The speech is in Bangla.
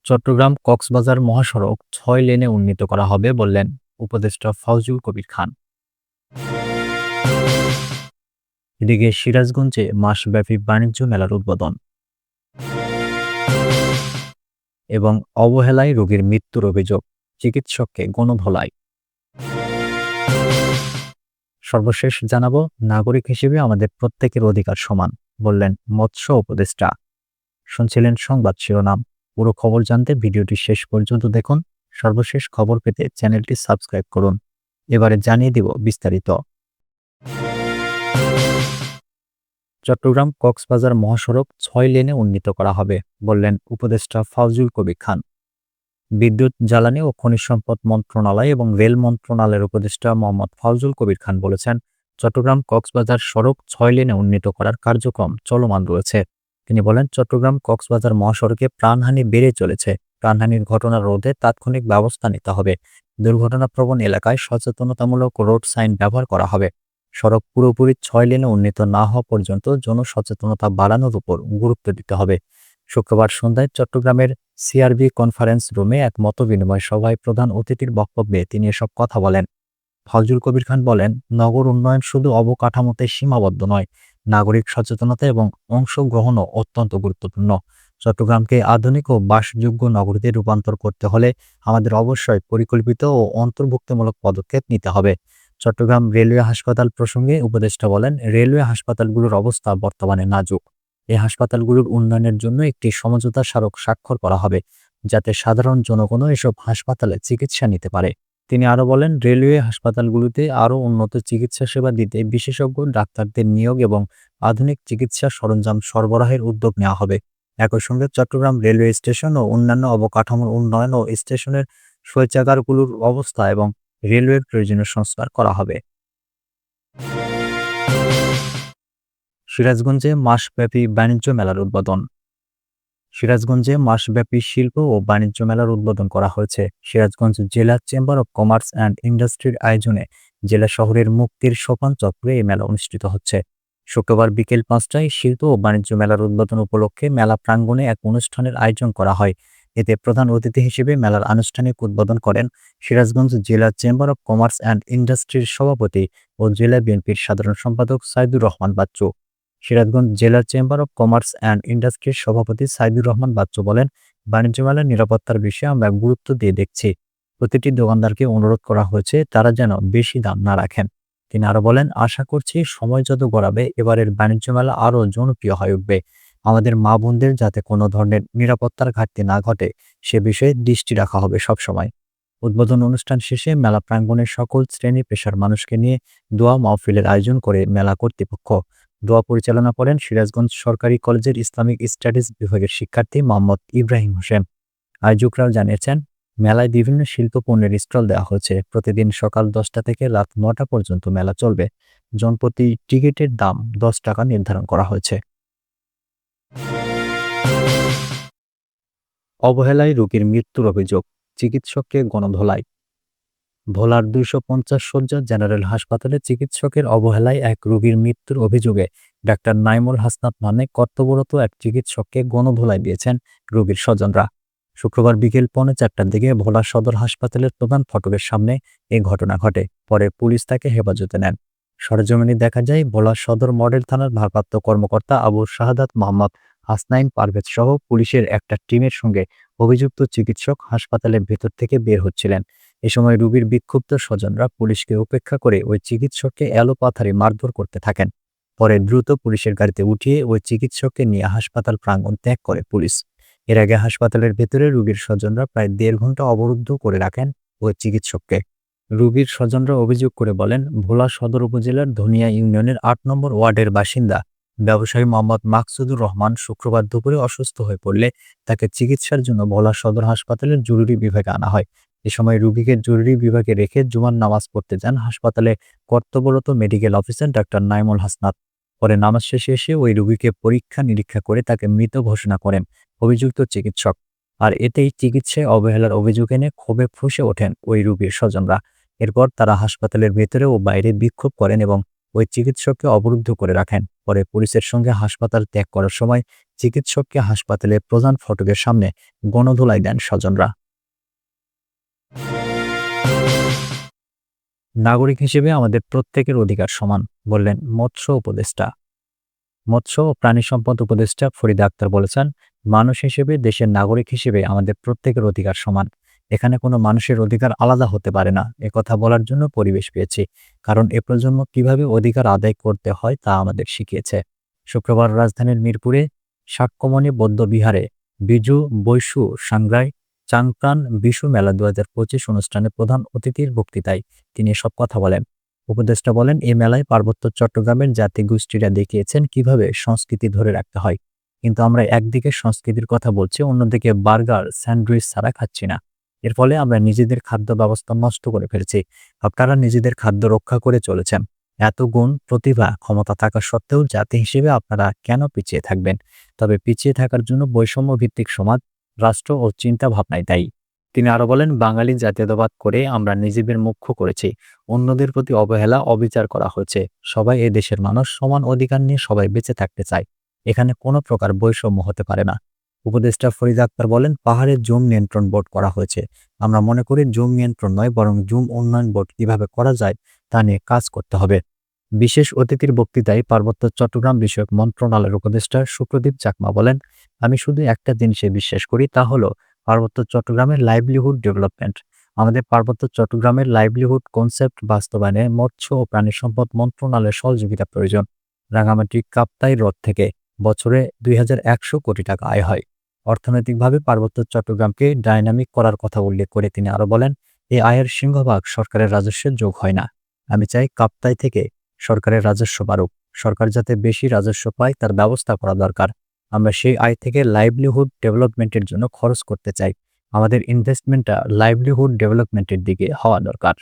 চট্টগ্রাম কক্সবাজার মহাসড়ক ৬ লেনে উন্নীত করা হবে বললেন উপদেষ্টা ফজলুল কবির খান। এদিকে সিরাজগঞ্জে মাসব্যাপী বাণিজ্য মেলার উদ্বোধন এবং অবহেলায় রোগীর মৃত্যুর অভিযোগ, চিকিৎসককে গণধোলাই। সর্বশেষ জানাবো, নাগরিক হিসেবে আমাদের প্রত্যেকের অধিকার সমান বললেন মৎস্য উপদেষ্টা। শুনছিলেন সংবাদ শিরোনাম। পুরো খবর জানতে ভিডিওটি শেষ পর্যন্ত দেখুন। সর্বশেষ খবর পেতে চ্যানেলটি সাবস্ক্রাইব করুন। এবারে জানিয়ে দিব বিস্তারিত। চট্টগ্রাম কক্সবাজার মহাসড়ক ৬ লেনে উন্নীত করা হবে বললেন উপদেষ্টা ফজলুল কবির খান। বিদ্যুৎ, জ্বালানি ও খনিজ সম্পদ মন্ত্রণালয় এবং রেল মন্ত্রণালয়ের উপদেষ্টা মোহাম্মদ ফজলুল কবির খান বলেছেন, চট্টগ্রাম কক্সবাজার সড়ক ৬ লেনে উন্নীত করার কার্যক্রম চলমান রয়েছে। তিনি বলেন, চট্টগ্রাম কক্সবাজার মহাসড়কে প্রাণহানি বেড়ে চলেছে। প্রাণহানির ঘটনা রোধে তাৎক্ষণিক ব্যবস্থা নিতে হবে। দুর্ঘটনাপ্রবণ এলাকায় সচেতনতামূলক রোড সাইন ব্যবহার করা হবে। সড়ক পুরোপুরি ৬ লেনে উন্নীত না হওয়া পর্যন্ত জনসচেতনতা বাড়ানোর উপর গুরুত্ব দিতে হবে। শুক্রবার সন্ধ্যায় চট্টগ্রামের সিআরবি কনফারেন্স রুমে এক মতবিনিময় সভায় প্রধান অতিথির বক্তব্যে তিনি এসব কথা বলেন। ফজলুল কবির খান বলেন, নগর উন্নয়ন শুধু অবকাঠামোতে সীমাবদ্ধ নয়, নাগরিক সচেতনতা এবং অংশগ্রহণও অত্যন্ত গুরুত্বপূর্ণ। চট্টগ্রামকে আধুনিক ও বাসযোগ্য নগরীতে রূপান্তর করতে হলে আমাদের অবশ্যই পরিকল্পিত ও অন্তর্ভুক্তিমূলক পদক্ষেপ নিতে হবে। চট্টগ্রাম রেলওয়ে হাসপাতাল প্রসঙ্গে উপদেষ্টা বলেন, রেলওয়ে হাসপাতালগুলোর অবস্থা বর্তমানে নাজুক। এই হাসপাতালগুলোর উন্নয়নের জন্য একটি সমঝোতা স্মারক স্বাক্ষর করা হবে, যাতে সাধারণ জনগণও এসব হাসপাতালে চিকিৎসা নিতে পারে। তিনি আরও বলেন, রেলওয়ে হাসপাতালগুলোতে আরও উন্নত চিকিৎসা সেবা দিতে বিশেষজ্ঞ ডাক্তারদের নিয়োগ এবং আধুনিক চিকিৎসা সরঞ্জাম সরবরাহের উদ্যোগ নেওয়া হবে। একই সঙ্গে চট্টগ্রাম রেলওয়ে স্টেশন ও অন্যান্য অবকাঠামোর উন্নয়ন ও স্টেশনের শৌচাগারগুলোর অবস্থা এবং রেলওয়ের প্রয়োজনীয় সংস্কার করা হবে। সিরাজগঞ্জে মাসব্যাপী বাণিজ্য মেলার উদ্বোধন। সিরাজগঞ্জে মাসব্যাপী শিল্প ও বাণিজ্য মেলার উদ্বোধন করা হয়েছে। সিরাজগঞ্জ জেলা চেম্বার অব কমার্স অ্যান্ড ইন্ডাস্ট্রির আয়োজনে জেলা শহরের মুক্তির সোপান চক্রে এই মেলা অনুষ্ঠিত হচ্ছে। শুক্রবার বিকেল ৫টায় শিল্প ও বাণিজ্য মেলার উদ্বোধন উপলক্ষে মেলা প্রাঙ্গণে এক অনুষ্ঠানের আয়োজন করা হয়। এতে প্রধান অতিথি হিসেবে মেলার আনুষ্ঠানিক উদ্বোধন করেন সিরাজগঞ্জ জেলা চেম্বার অব কমার্স অ্যান্ড ইন্ডাস্ট্রির সভাপতি ও জেলা বিএনপির সাধারণ সম্পাদক সাইদুর রহমান বাচ্চু। সিরাজগঞ্জ জেলা চেম্বার অব কমার্স অ্যান্ড ইন্ডাস্ট্রির সভাপতি সাইদুর রহমান বাচ্চু বলেন, বাণিজ্য মেলার নিরাপত্তার বিষয়ে আমরা গুরুত্ব দিয়ে দেখছি। প্রতিটি দোকানদারকে অনুরোধ করা হয়েছে তারা যেন বেশি দাম না রাখেন। তিনি আরো বলেন, আশা করছি সময় যত গড়াবে এবারের বাণিজ্য মেলা আরও জনপ্রিয় হয়ে উঠবে। আমাদের মা বোনদের যাতে কোনো ধরনের নিরাপত্তার ঘাটতি না ঘটে সে বিষয়ে দৃষ্টি রাখা হবে সবসময়। উদ্বোধন অনুষ্ঠান শেষে মেলা প্রাঙ্গণের সকল শ্রেণী পেশার মানুষকে নিয়ে দোয়া মাহফিলের আয়োজন করে মেলা কর্তৃপক্ষ। দোয়া পরিচালনা করেন সিরাজগঞ্জ সরকারি কলেজের ইসলামিক স্টাডিজ বিভাগের শিক্ষার্থী মোহাম্মদ ইব্রাহিম হোসেন। আয়োজকরাও জানিয়েছেন, মেলায় বিভিন্ন শিল্প পণ্যের স্টল দেওয়া হয়েছে। প্রতিদিন সকাল 10টা থেকে রাত 9টা পর্যন্ত মেলা চলবে। জনপ্রতি টিকিটের দাম 10 টাকা নির্ধারণ করা হয়েছে। অবহেলায় রোগীর মৃত্যুর অভিযোগ, চিকিৎসককে গণধোলাই। ভোলার 250 শয্যা জেনারেল হাসপাতালে চিকিৎসকের অবহেলায় এক রোগীর মৃত্যুর অভিযোগে ডাক্তার নাইমুল হাসনাত নামে কর্তব্যরত এক চিকিৎসককে গণধোলাই দিয়েছেন রোগীর স্বজনরা। শুক্রবার বিকেল 3:45টার দিকে ভোলা সদর হাসপাতালের প্রধান ফটকের সামনে এই ঘটনা ঘটে। পরে পুলিশ তাকে হেফাজতে নেন। সরেজমিনে দেখা যায়, ভোলা সদর মডেল থানার ভারপ্রাপ্ত কর্মকর্তা আবু শাহাদাত মোহাম্মদ হাসনাইন পারভেজ সহ পুলিশের একটা টিমের সঙ্গে অভিযুক্ত চিকিৎসক হাসপাতালের ভেতর থেকে বের হচ্ছিলেন। এ সময় রোগীর বিক্ষুব্ধ স্বজনরা পুলিশকে উপেক্ষা করে ওই চিকিৎসককে এলোপাথাড়ি মারধর করতে থাকেন। পরে দ্রুত পুলিশের গাড়িতে উঠিয়ে ওই চিকিৎসককে নিয়ে হাসপাতাল প্রাঙ্গণ ত্যাগ করে পুলিশ। এর আগে হাসপাতালের ভেতরে রোগীর স্বজনরা প্রায় 1.5 ঘন্টা অবরুদ্ধ করে রাখেন ওই চিকিৎসককে। রোগীর স্বজনরা অভিযোগ করে বলেন, ভোলা সদর উপজেলার ধনিয়া ইউনিয়নের 8 নম্বর ওয়ার্ডের বাসিন্দা ব্যবসায়ী মোহাম্মদ মাকসুদুর রহমান শুক্রবার দুপুরে অসুস্থ হয়ে পড়লে তাকে চিকিৎসার জন্য ভোলা সদর হাসপাতালের জরুরি বিভাগে আনা হয়। এ সময় রোগীকে জরুরি বিভাগে রেখে জুমার নামাজ পড়তে যান হাসপাতালে কর্তব্যরত medical officer doctor Naimul Hasnat. পরে নামাজ শেষে এসে ওই রোগীকে পরীক্ষা নিরীক্ষা করে তাকে মৃত ঘোষণা করেন অভিযুক্ত চিকিৎসক। আর এতেই চিকিৎসায় অবহেলার অভিযোগ এনে ক্ষোভে ফুঁসে ওঠেন ওই রোগীর স্বজনরা। এরপর তারা হাসপাতালের ভেতরে ও বাইরে বিক্ষোভ করেন এবং ওই চিকিৎসককে অবরুদ্ধ করে রাখেন। পরে পুলিশের সঙ্গে হাসপাতাল ত্যাগ করার সময় চিকিৎসককে হাসপাতালের প্রধান ফটকের সামনে গণধোলাই দেন স্বজনরা। নাগরিক হিসেবে আমাদের প্রত্যেকের অধিকার সমান, বললেন মৎস্য উপদেষ্টা। মৎস্য ও প্রাণী সম্পদ উপদেষ্টা ফরিদা আক্তার বলেছেন, মানুষ হিসেবে, দেশের নাগরিক হিসেবে আমাদের প্রত্যেকের অধিকার সমান। এখানে কোনো মানুষের অধিকার আলাদা হতে পারে না। কথা বলার জন্য পরিবেশ পেয়েছি, কারণ এ প্রজন্ম কিভাবে অধিকার আদায় করতে হয় তা আমাদের শিখিয়েছে। শুক্রবার রাজধানীর মিরপুরে শাক্যমণি বৌদ্ধ বিহারে বিজু বৈশু সাংগ্রাই চাংপ্রাণ বিশু মেলা 2025 অনুষ্ঠানে প্রধান অতিথির বক্তৃতায় তিনি এসব কথা বলেন। উপদেষ্টা বলেন, এই মেলায় পার্বত্য চট্টগ্রামের জাতিগোষ্ঠীরা দেখিয়েছেন কিভাবে সংস্কৃতি ধরে রাখতে হয়। কিন্তু আমরা একদিকে সংস্কৃতির কথা বলছি, অন্যদিকে বার্গার স্যান্ডউইচ ছাড়া খাচ্ছি না। এর ফলে আমরা নিজেদের খাদ্য ব্যবস্থা নষ্ট করে ফেলছি। আপনারা নিজেদের খাদ্য রক্ষা করে চলেছেন। এত গুণ, প্রতিভা, ক্ষমতা থাকা সত্ত্বেও জাতি হিসেবে আপনারা কেন পিছিয়ে থাকবেন? তবে পিছিয়ে থাকার জন্য বৈষম্য ভিত্তিক সমাজ, রাষ্ট্র ও চিন্তা ভাবনাই দায়ী। তিনি আরো বলেন, বাঙালি জাতীয়তাবাদ করে আমরা নিজেদের মুখ্য করেছি। অন্যদের প্রতি অবহেলা, অবিচার করা হয়েছে। সবাই এ দেশের মানুষ, সমান অধিকার নিয়ে সবাই বেঁচে থাকতে চায়। এখানে কোনো প্রকার বৈষম্য হতে পারে না। উপদেষ্টা ফরিদা আক্তার বলেন, পাহাড়ে জুম নিয়ন্ত্রণ বোর্ড করা হয়েছে। আমরা মনে করি জুম নিয়ন্ত্রণ নয়, বরং জুম উন্নয়ন বোর্ড কিভাবে করা যায় তা নিয়ে কাজ করতে হবে। বিশেষ অতিথির বক্তৃতায় পার্বত্য চট্টগ্রাম বিষয়ক মন্ত্রণালয়ের উপদেষ্টা সুপ্রদীপ চাকমা বলেন, আমি শুধু একটা জিনিসে বিশ্বাস করি, তা হলো পার্বত্য চট্টগ্রামের লাইভলিহুড ডেভেলপমেন্ট। আমাদের পার্বত্য চট্টগ্রামের লাইভলিহুড কনসেপ্ট বাস্তবায়নে মৎস্য ও প্রাণী সম্পদ মন্ত্রণালয়ের সহযোগিতা প্রয়োজন। রাঙামাটি কাপ্তাই হ্রদ থেকে বছরে 2100 কোটি টাকা আয় হয়। অর্থনৈতিকভাবে পার্বত্য চট্টগ্রামকে ডাইনামিক করার কথা উল্লেখ করে তিনি আরো বলেন, এই আয়ের সিংহভাগ সরকারের রাজস্বের যোগ হয় না। আমি চাই কাপ্তাই থেকে সরকারের রাজস্ব বাড়ুক। সরকার যাতে বেশি রাজস্ব পায় তার ব্যবস্থা করা দরকার। আমরা সেই আয় থেকে লাইভলিহুড ডেভেলপমেন্টের জন্য খরচ করতে চাই। আমাদের ইনভেস্টমেন্টটা লাইভলিহুড ডেভেলপমেন্টের দিকে হওয়া দরকার।